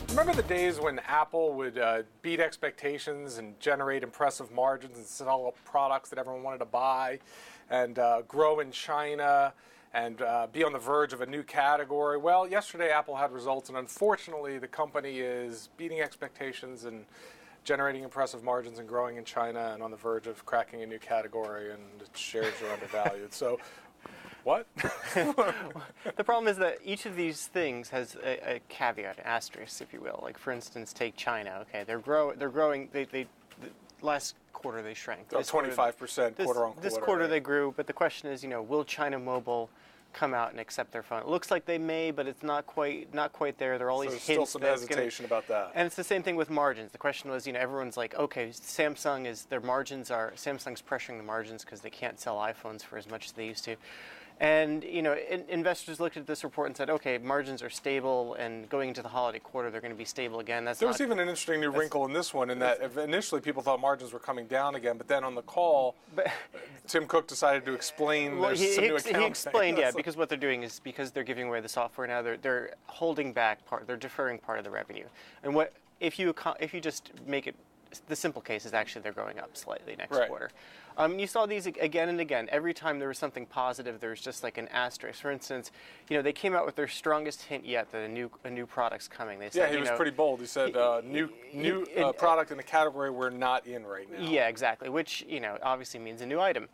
Remember the days when Apple would beat expectations and generate impressive margins and sell products that everyone wanted to buy and grow in China and be on the verge of a new category? Well, yesterday Apple had results, and unfortunately the company is beating expectations and generating impressive margins and growing in China and on the verge of cracking a new category, and its shares are undervalued. So, what? The problem is that each of these things has a caveat, an asterisk, if you will. Like, for instance, take China. Okay, they're growing. The last quarter they shrank. 25% quarter on quarter. This quarter they grew, but the question is, will China Mobile come out and accept their phone? It looks like they may, but it's not quite there. There are all these hints. Still some hesitation about that. And it's the same thing with margins. The question was, everyone's like, okay, Samsung's pressuring the margins because they can't sell iPhones for as much as they used to. And, investors looked at this report and said, okay, margins are stable, and going into the holiday quarter, they're going to be stable again. There was even an interesting new wrinkle in this one, in that initially people thought margins were coming down again, but then on the call, Tim Cook decided to explain there's some new accounting. He explained, because what they're doing is, because they're giving away the software now, they're holding back they're deferring part of the revenue. And if you just make it, the simple case is actually they're going up slightly next quarter. You saw these again and again. Every time there was something positive, there was just like an asterisk. For instance, they came out with their strongest hint yet that a new product's coming. They said, he was pretty bold. He said, new product in a category we're not in right now. Yeah, exactly. Which obviously means a new item.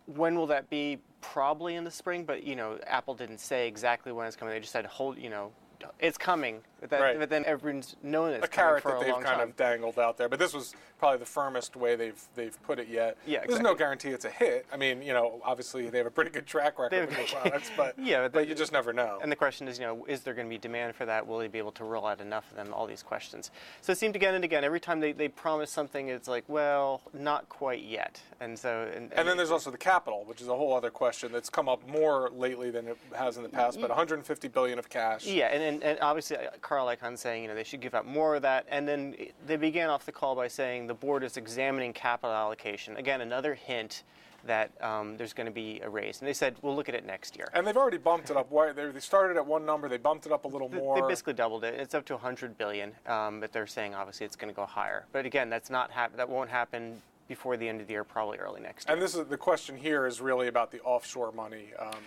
When will that be? Probably in the spring. But Apple didn't say exactly when it's coming. They just said it's coming, but then everyone's known it's coming for a long time. A carrot that they've kind of dangled out there. But this was probably the firmest way they've put it yet. Yeah, There's no guarantee it's a hit. I mean, obviously they have a pretty good track record with their products, but you just never know. And the question is, is there going to be demand for that? Will they be able to roll out enough of them? All these questions. So it seemed again and again, every time they promise something, it's like, well, not quite yet. And so and then there's also the capital, which is a whole other question that's come up more lately than it has in the past. But $150 billion of cash. Yeah, and obviously Carl Icahn saying they should give out more of that, and then they began off the call by saying the board is examining capital allocation. Again, another hint that there's going to be a raise, and they said we'll look at it next year. And they've already bumped it up. They started at one number, they bumped it up a little more. They basically doubled it. It's up to $100 billion, but they're saying obviously it's going to go higher. But again, that won't happen before the end of the year, probably early next year. And the question here is really about the offshore money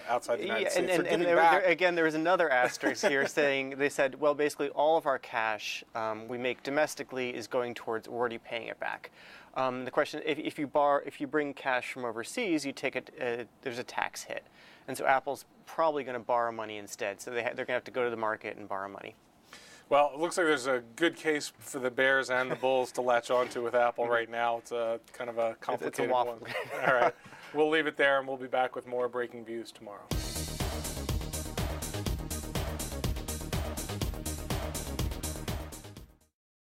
outside the United States. And there was another asterisk here they said, well, basically all of our cash we make domestically is going towards already paying it back. The question, if you bring cash from overseas, you take there's a tax hit. And so Apple's probably going to borrow money instead. So they're going to have to go to the market and borrow money. Well, it looks like there's a good case for the Bears and the Bulls to latch onto with Apple right now. It's a kind of a complicated one. It's a waffle. All right. We'll leave it there, and we'll be back with more breaking views tomorrow.